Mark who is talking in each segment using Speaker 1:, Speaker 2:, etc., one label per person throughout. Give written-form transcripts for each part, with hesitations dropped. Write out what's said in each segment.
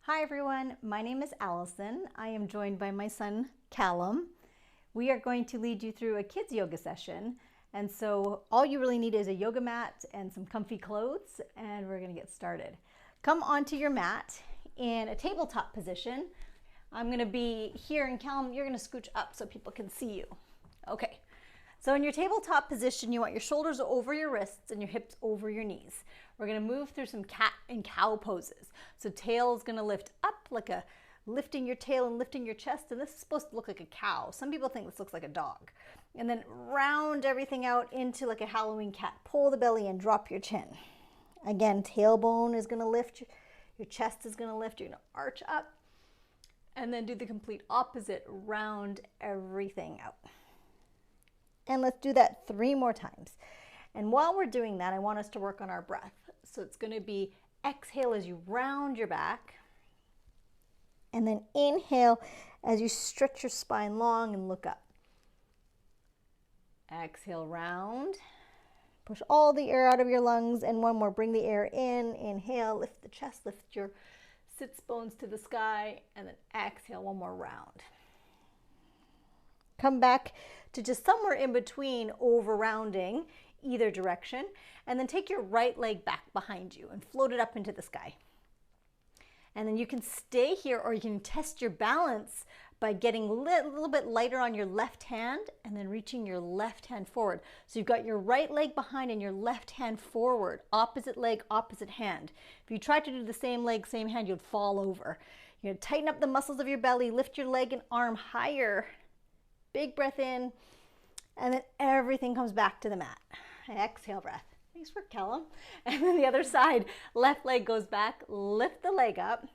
Speaker 1: Hi everyone, my name is Allison. I am joined by my son Callum. We are going to lead you through a kids yoga session. And so all you really need is a yoga mat and some comfy clothes, and we're going to get started. Come onto your mat in a tabletop position. I'm going to be here, and Callum, you're going to scooch up so people can see you. Okay. So in your tabletop position, you want your shoulders over your wrists and your hips over your knees. We're going to move through some cat and cow poses. So tail is going to lift up like a lifting your tail and lifting your chest, and this is supposed to look like a cow. Some people think this looks like a dog. And then round everything out into like a Halloween cat. Pull the belly and drop your chin. Again, tailbone is going to lift, your chest is going to lift, you're going to arch up, and then do the complete opposite, round everything out. And let's do that 3 more times. And while we're doing that, I want us to work on our breath. So it's going to be exhale as you round your back. And then inhale as you stretch your spine long and look up. Exhale, round. Push all the air out of your lungs. And one more, bring the air in. Inhale, lift the chest, lift your sits bones to the sky. And then exhale, one more round. Come back to just somewhere in between, over rounding either direction, and then take your right leg back behind you and float it up into the sky. And then you can stay here, or you can test your balance by getting a little bit lighter on your left hand and then reaching your left hand forward. So you've got your right leg behind and your left hand forward, opposite leg, opposite hand. If you try to do the same leg, same hand, you'd fall over. You're going to tighten up the muscles of your belly, lift your leg and arm higher. Big breath in, and then everything comes back to the mat. Exhale, breath. Nice work, Callum. And then the other side, left leg goes back, lift the leg up.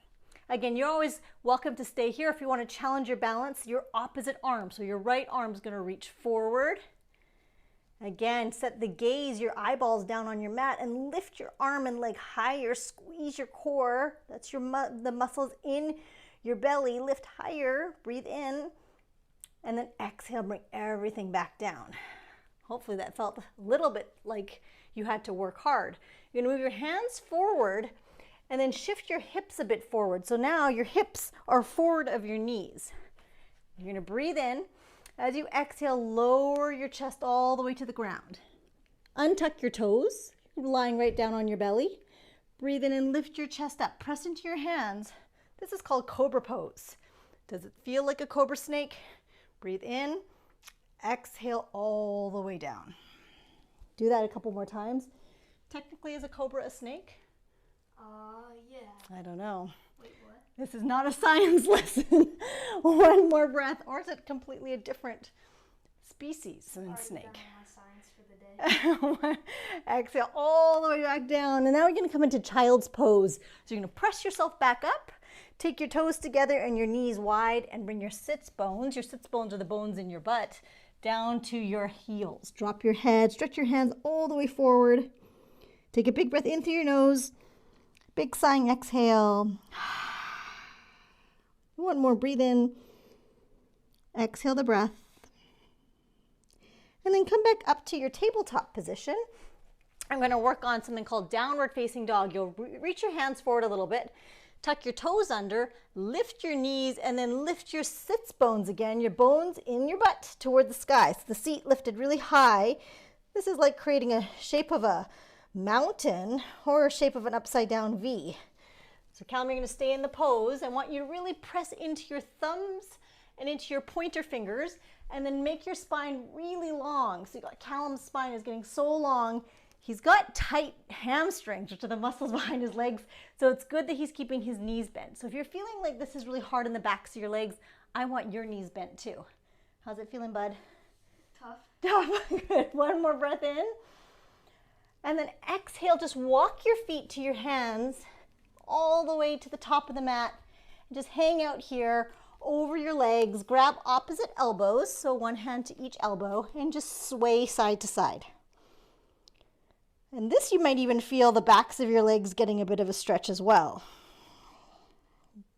Speaker 1: Again, you're always welcome to stay here. If you want to challenge your balance, your opposite arm. So your right arm is going to reach forward. Again, set the gaze, your eyeballs down on your mat, and lift your arm and leg higher. Squeeze your core. That's the muscles in your belly. Lift higher. Breathe in. And then exhale, bring everything back down. Hopefully that felt a little bit like you had to work hard. You're gonna move your hands forward and then shift your hips a bit forward. So now your hips are forward of your knees. You're gonna breathe in. As you exhale, lower your chest all the way to the ground. Untuck your toes, lying right down on your belly. Breathe in and lift your chest up. Press into your hands. This is called cobra pose. Does it feel like a cobra snake? Breathe in, exhale all the way down. Do that a couple more times. Technically, is a cobra a snake?
Speaker 2: Yeah.
Speaker 1: I don't know.
Speaker 2: Wait, what?
Speaker 1: This is not a science lesson. One more breath, or is it completely a different species than snake?
Speaker 2: Done my science for the day.
Speaker 1: Exhale all the way back down. And now we're going to come into child's pose. So you're going to press yourself back up. Take your toes together and your knees wide, and bring your sits bones are the bones in your butt, down to your heels. Drop your head, stretch your hands all the way forward. Take a big breath in through your nose. Big sighing exhale. One more, breathe in. Exhale the breath. And then come back up to your tabletop position. I'm going to work on something called downward facing dog. You'll reach your hands forward a little bit. Tuck your toes under, lift your knees, and then lift your sits bones again, your bones in your butt toward the sky. So the seat lifted really high. This is like creating a shape of a mountain or a shape of an upside down V. So Callum, you're going to stay in the pose. I want you to really press into your thumbs and into your pointer fingers, and then make your spine really long. So you got Callum's spine is getting so long. He's got tight hamstrings, which are the muscles behind his legs, so it's good that he's keeping his knees bent. So if you're feeling like this is really hard in the backs of your legs, I want your knees bent too. How's it feeling, bud?
Speaker 2: Tough.
Speaker 1: Tough. Good. One more breath in. And then exhale, just walk your feet to your hands all the way to the top of the mat. And just hang out here over your legs. Grab opposite elbows, so one hand to each elbow, and just sway side to side. And this, you might even feel the backs of your legs getting a bit of a stretch as well.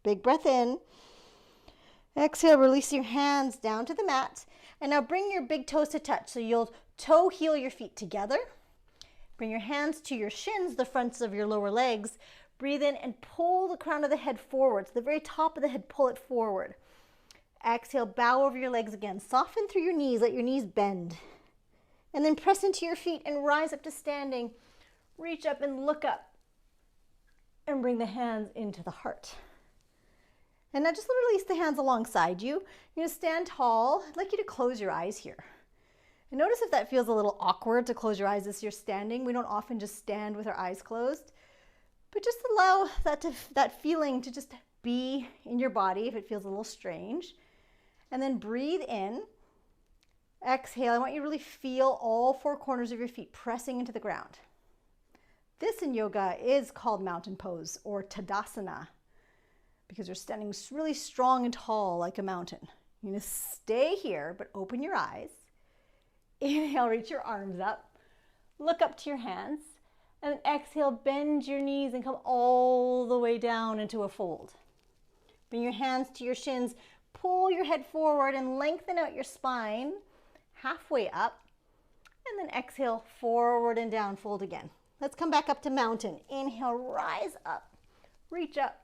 Speaker 1: Big breath in. Exhale, release your hands down to the mat. And now bring your big toes to touch. So you'll toe heel your feet together. Bring your hands to your shins, the fronts of your lower legs. Breathe in and pull the crown of the head forward. So the very top of the head, pull it forward. Exhale, bow over your legs again. Soften through your knees, let your knees bend. And then press into your feet and rise up to standing. Reach up and look up. And bring the hands into the heart. And now just release the hands alongside you. You're going to stand tall. I'd like you to close your eyes here. And notice if that feels a little awkward to close your eyes as you're standing. We don't often just stand with our eyes closed. But just allow that feeling to just be in your body if it feels a little strange. And then breathe in. Exhale. I want you to really feel all four corners of your feet pressing into the ground. This in yoga is called mountain pose or Tadasana because you're standing really strong and tall like a mountain. You're going to stay here, but open your eyes. Inhale, reach your arms up. Look up to your hands. And then exhale, bend your knees and come all the way down into a fold. Bring your hands to your shins. Pull your head forward and lengthen out your spine halfway up. And then exhale, forward and down, fold again. Let's come back up to mountain. Inhale, rise up, reach up,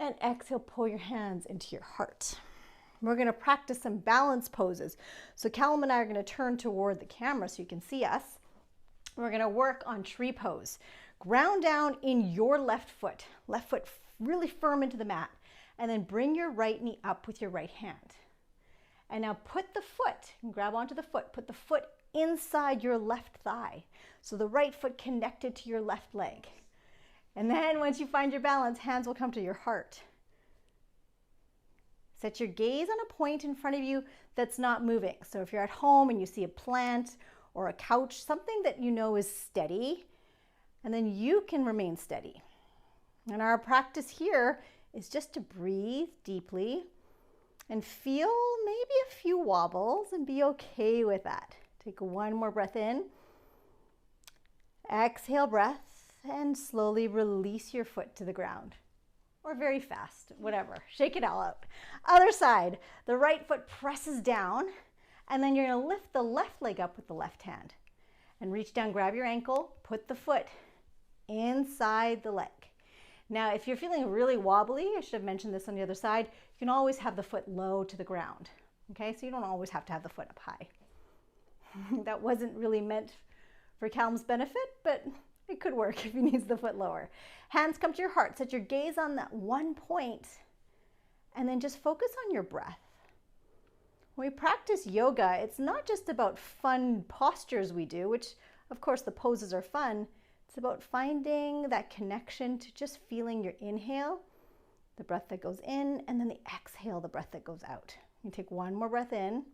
Speaker 1: and exhale, pull your hands into your heart. We're going to practice some balance poses. So Callum and I are going to turn toward the camera so you can see us. We're going to work on tree pose. Ground down in your left foot really firm into the mat, and then bring your right knee up with your right hand. And now put the foot, grab onto the foot, put the foot inside your left thigh. So the right foot connected to your left leg. And then once you find your balance, hands will come to your heart. Set your gaze on a point in front of you that's not moving. So if you're at home and you see a plant or a couch, something that you know is steady, and then you can remain steady. And our practice here is just to breathe deeply and feel maybe a few wobbles and be okay with that. Take one more breath in. Exhale, breath, and slowly release your foot to the ground. Or very fast, whatever. Shake it all out. Other side, the right foot presses down, and then you're going to lift the left leg up with the left hand. And reach down, grab your ankle, put the foot inside the leg. Now, if you're feeling really wobbly, I should have mentioned this on the other side, you can always have the foot low to the ground. Okay, so you don't always have to have the foot up high. That wasn't really meant for Callum's benefit, but it could work if he needs the foot lower. Hands come to your heart. Set your gaze on that one point, and then just focus on your breath. When we practice yoga, it's not just about fun postures we do, which of course the poses are fun. It's about finding that connection to just feeling your inhale, the breath that goes in, and then the exhale, the breath that goes out. You take one more breath in.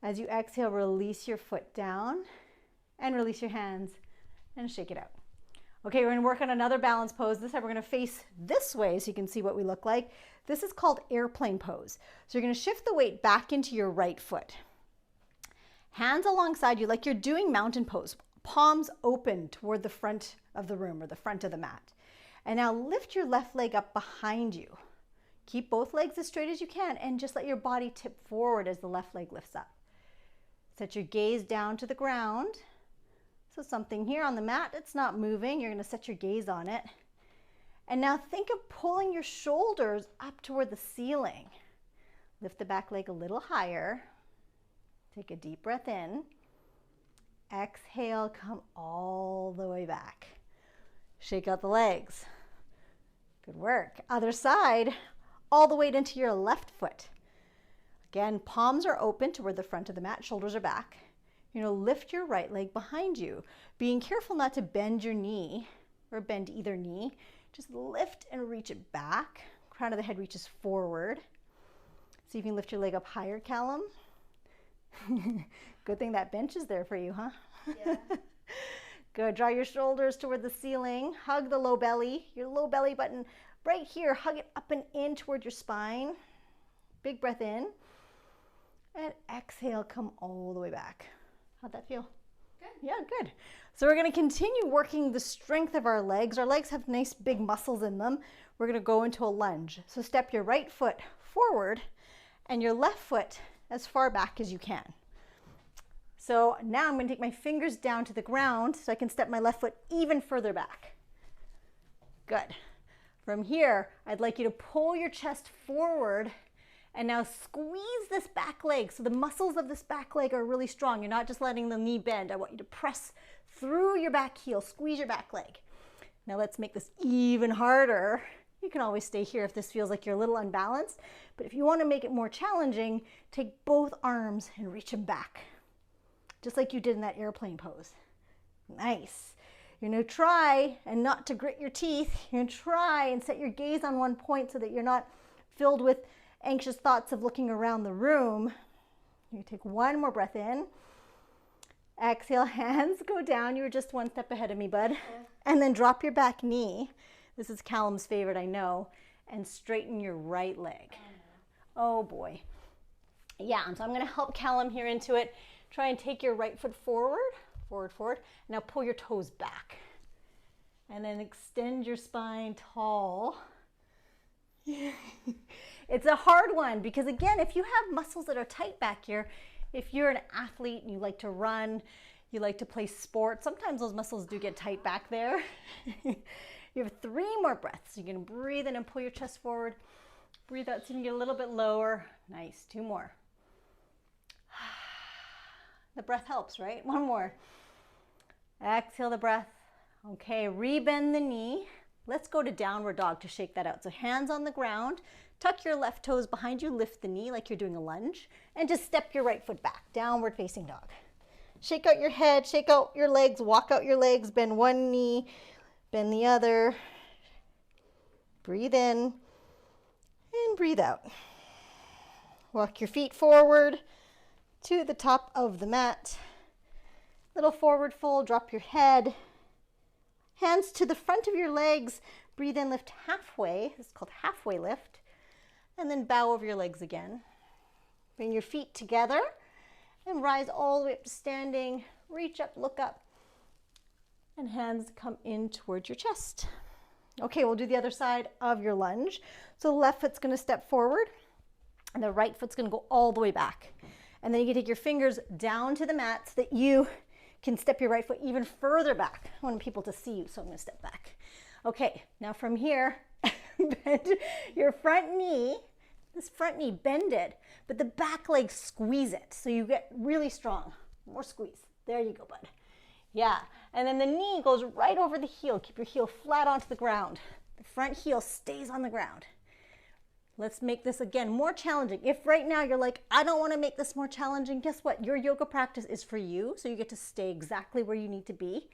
Speaker 1: As you exhale, release your foot down and release your hands and shake it out. Okay, we're going to work on another balance pose. This time we're going to face this way so you can see what we look like. This is called airplane pose. So you're going to shift the weight back into your right foot. Hands alongside you like you're doing mountain pose. Palms open toward the front of the room or the front of the mat. And now lift your left leg up behind you. Keep both legs as straight as you can and just let your body tip forward as the left leg lifts up. Set your gaze down to the ground. So something here on the mat that's not moving, you're going to set your gaze on it. And now think of pulling your shoulders up toward the ceiling. Lift the back leg a little higher. Take a deep breath in. Exhale, come all the way back. Shake out the legs. Good work. Other side, all the way into your left foot. Again, palms are open toward the front of the mat, shoulders are back. You're going to lift your right leg behind you, being careful not to bend your knee or bend either knee. Just lift and reach it back. Crown of the head reaches forward. See if you can lift your leg up higher, Callum. Good thing that bench is there for you, huh?
Speaker 2: Yeah.
Speaker 1: Good. Draw your shoulders toward the ceiling. Hug the low belly, your low belly button right here. Hug it up and in toward your spine. Big breath in. And exhale, come all the way back. How'd that feel?
Speaker 2: Good.
Speaker 1: Yeah, good. So we're going to continue working the strength of our legs. Our legs have nice big muscles in them. We're going to go into a lunge. So step your right foot forward and your left foot as far back as you can. So now I'm going to take my fingers down to the ground so I can step my left foot even further back. Good. From here, I'd like you to pull your chest forward and now squeeze this back leg. So the muscles of this back leg are really strong. You're not just letting the knee bend. I want you to press through your back heel, squeeze your back leg. Now let's make this even harder. You can always stay here if this feels like you're a little unbalanced, but if you want to make it more challenging, take both arms and reach them back, just like you did in that airplane pose. Nice. You're going to try and not to grit your teeth. You're going to try and set your gaze on one point so that you're not filled with anxious thoughts of looking around the room. You take one more breath in. Exhale, hands go down. You were just one step ahead of me, bud. And then drop your back knee. This is Callum's favorite, I know. And straighten your right leg. Oh boy. Yeah, so I'm going to help Callum here into it. Try and take your right foot forward. Forward. Now pull your toes back. And then extend your spine tall. It's a hard one because, again, if you have muscles that are tight back here, if you're an athlete and you like to run, you like to play sports, sometimes those muscles do get tight back there. You have 3 more breaths. You're going to breathe in and pull your chest forward. Breathe out so you can get a little bit lower. Nice. 2 more. The breath helps, right? 1 more. Exhale the breath. Okay, rebend the knee. Let's go to downward dog to shake that out. So hands on the ground, tuck your left toes behind you, lift the knee like you're doing a lunge, and just step your right foot back, downward facing dog. Shake out your head, shake out your legs, walk out your legs, bend one knee, bend the other. Breathe in and breathe out. Walk your feet forward to the top of the mat. Little forward fold, drop your head. Hands to the front of your legs. Breathe in, lift halfway. This is called halfway lift. And then bow over your legs again. Bring your feet together and rise all the way up to standing. Reach up, look up. And hands come in towards your chest. Okay, we'll do the other side of your lunge. So the left foot's going to step forward and the right foot's going to go all the way back. And then you can take your fingers down to the mat so that you can step your right foot even further back. I want people to see you, so I'm going to step back. Okay, now from here, bend your front knee. This front knee, bend it, but the back leg, squeeze it. So you get really strong. More squeeze. There you go, bud. Yeah, and then the knee goes right over the heel. Keep your heel flat onto the ground. The front heel stays on the ground. Let's make this again more challenging. If right now you're like, I don't want to make this more challenging, guess what? Your yoga practice is for you, so you get to stay exactly where you need to be.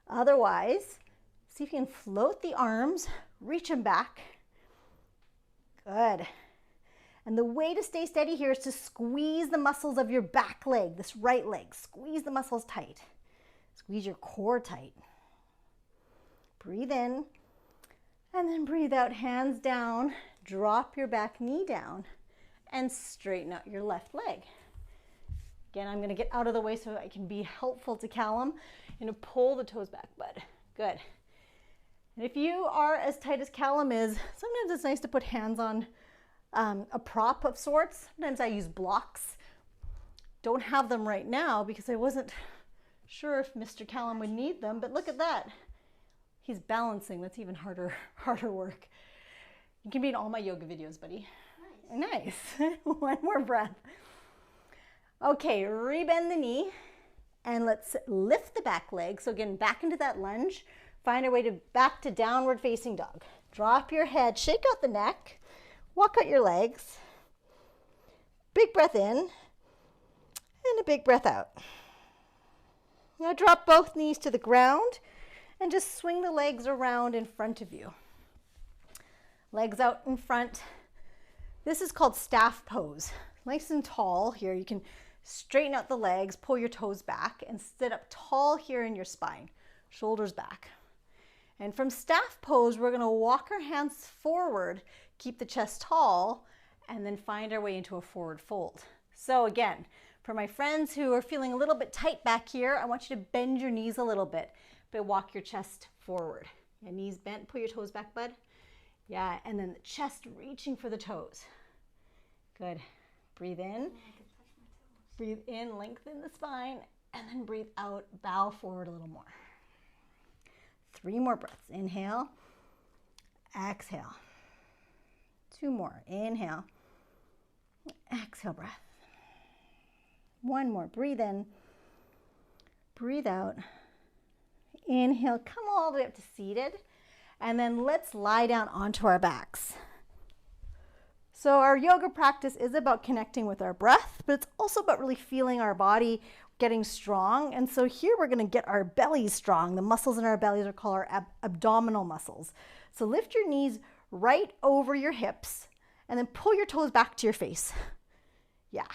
Speaker 1: Otherwise, see if you can float the arms, reach them back. Good. And the way to stay steady here is to squeeze the muscles of your back leg, this right leg. Squeeze the muscles tight. Squeeze your core tight. Breathe in, and then breathe out, hands down. Drop your back knee down and straighten out your left leg. Again, I'm going to get out of the way so I can be helpful to Callum and pull the toes back, bud. Good. And if you are as tight as Callum is, sometimes it's nice to put hands on a prop of sorts. Sometimes I use blocks. Don't have them right now because I wasn't sure if Mr. Callum would need them, but look at that. He's balancing. That's even harder work. You can be in all my yoga videos, buddy. Nice. 1 more breath. Okay, rebend the knee and let's lift the back leg. So again, back into that lunge. Find our way back to downward facing dog. Drop your head, shake out the neck, walk out your legs. Big breath in and a big breath out. Now drop both knees to the ground and just swing the legs around in front of you. Legs out in front. This is called staff pose. Nice and tall here. You can straighten out the legs, pull your toes back, and sit up tall here in your spine. Shoulders back. And from staff pose, we're going to walk our hands forward, keep the chest tall, and then find our way into a forward fold. So again, for my friends who are feeling a little bit tight back here, I want you to bend your knees a little bit, but walk your chest forward. Yeah, knees bent, pull your toes back, bud. Yeah, and then the chest reaching for the toes. Good. Breathe in. Breathe in, lengthen the spine, and then breathe out, bow forward a little more. 3 more breaths. Inhale. Exhale. 2 more. Inhale. Exhale, breath. 1 more. Breathe in. Breathe out. Inhale. Come all the way up to seated. And then let's lie down onto our backs. So our yoga practice is about connecting with our breath, but it's also about really feeling our body getting strong. And so here we're going to get our bellies strong. The muscles in our bellies are called our abdominal muscles. So lift your knees right over your hips and then pull your toes back to your face. Yeah.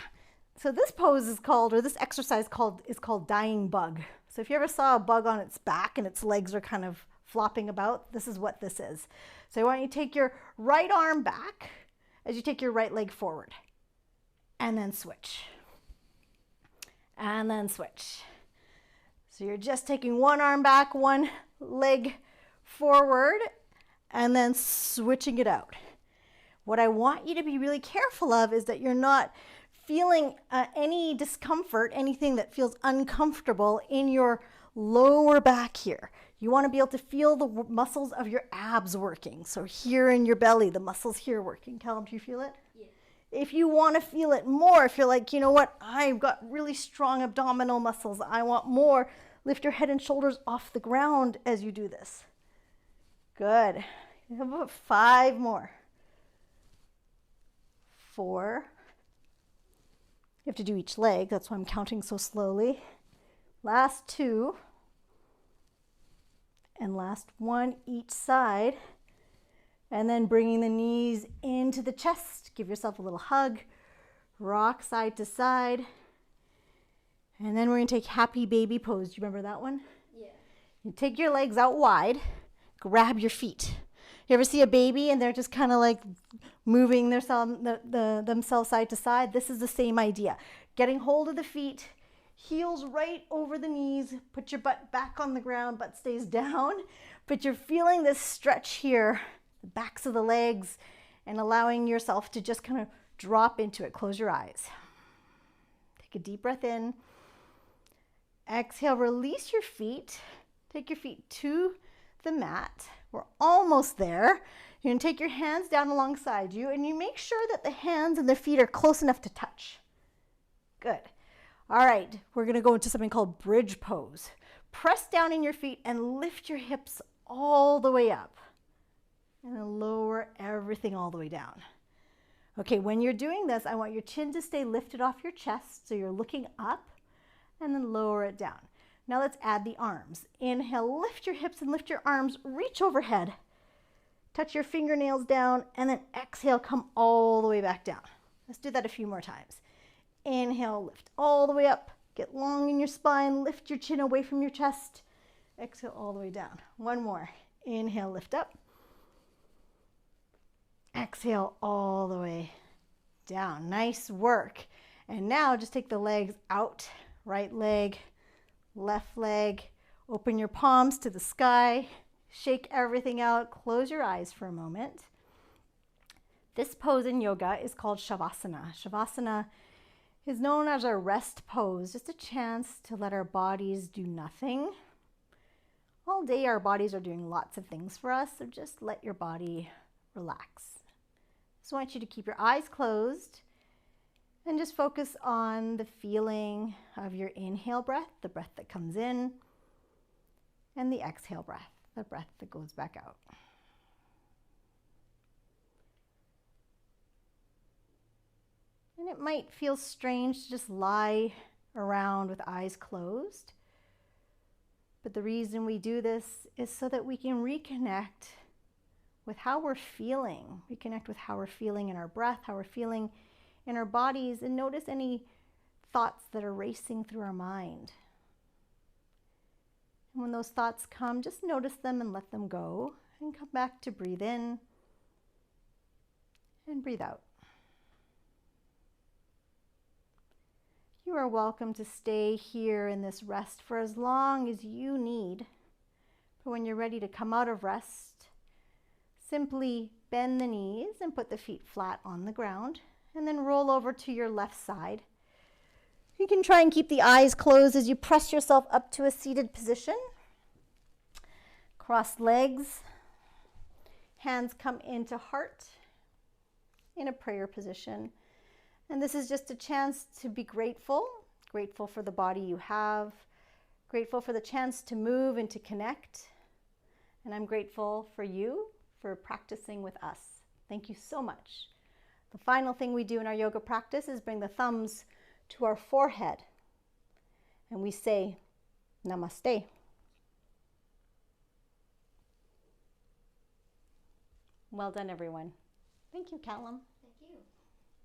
Speaker 1: So this pose is called, or this exercise is called dying bug. So if you ever saw a bug on its back and its legs are kind of flopping about, this is what this is. So I want you to take your right arm back as you take your right leg forward, and then switch, and then switch. So you're just taking one arm back, one leg forward, and then switching it out. What I want you to be really careful of is that you're not feeling any discomfort, anything that feels uncomfortable in your lower back here. You want to be able to feel the muscles of your abs working. So here in your belly, the muscles here working. Callum, do you feel it?
Speaker 2: Yeah.
Speaker 1: If you want to feel it more, if you're like, you know what, I've got really strong abdominal muscles, I want more, lift your head and shoulders off the ground as you do this. Good. You have about 5 more. 4. You have to do each leg. That's why I'm counting so slowly. Last 2. And last 1 each side. And then bringing the knees into the chest. Give yourself a little hug. Rock side to side. And then we're going to take happy baby pose. Do you remember that one?
Speaker 2: Yeah.
Speaker 1: You take your legs out wide. Grab your feet. You ever see a baby and they're just kind of like moving themselves side to side? This is the same idea. Getting hold of the feet, heels right over the knees, put your butt back on the ground, butt stays down, but you're feeling this stretch here, the backs of the legs, and allowing yourself to just kind of drop into it. Close your eyes. Take a deep breath in. Exhale, release your feet. Take your feet to the mat. We're almost there. You're going to take your hands down alongside you, and you make sure that the hands and the feet are close enough to touch. Good. All right, we're going to go into something called bridge pose. Press down in your feet and lift your hips all the way up. And then lower everything all the way down. Okay, when you're doing this, I want your chin to stay lifted off your chest, so you're looking up, and then lower it down. Now let's add the arms. Inhale, lift your hips and lift your arms, reach overhead. Touch your fingernails down, and then exhale, come all the way back down. Let's do that a few more times. Inhale, lift all the way up. Get long in your spine, lift your chin away from your chest. Exhale all the way down. 1 more. Inhale, lift up. Exhale all the way down. Nice work. And now just take the legs out. Right leg, left leg. Open your palms to the sky. Shake everything out. Close your eyes for a moment. This pose in yoga is called Shavasana. Shavasana is known as our rest pose, just a chance to let our bodies do nothing. All day our bodies are doing lots of things for us, so just let your body relax. Just want you to keep your eyes closed and just focus on the feeling of your inhale breath, the breath that comes in, and the exhale breath, the breath that goes back out. And it might feel strange to just lie around with eyes closed. But the reason we do this is so that we can reconnect with how we're feeling. Reconnect with how we're feeling in our breath, how we're feeling in our bodies, and notice any thoughts that are racing through our mind. And when those thoughts come, just notice them and let them go, and come back to breathe in and breathe out. You are welcome to stay here in this rest for as long as you need. But when you're ready to come out of rest, simply bend the knees and put the feet flat on the ground, and then roll over to your left side. You can try and keep the eyes closed as you press yourself up to a seated position. Cross legs, Hands come into heart in a prayer position. And this is just a chance to be grateful, grateful for the body you have, grateful for the chance to move and to connect. And I'm grateful for you for practicing with us. Thank you so much. The final thing we do in our yoga practice is bring the thumbs to our forehead. And we say, Namaste. Well done, everyone. Thank you, Callum.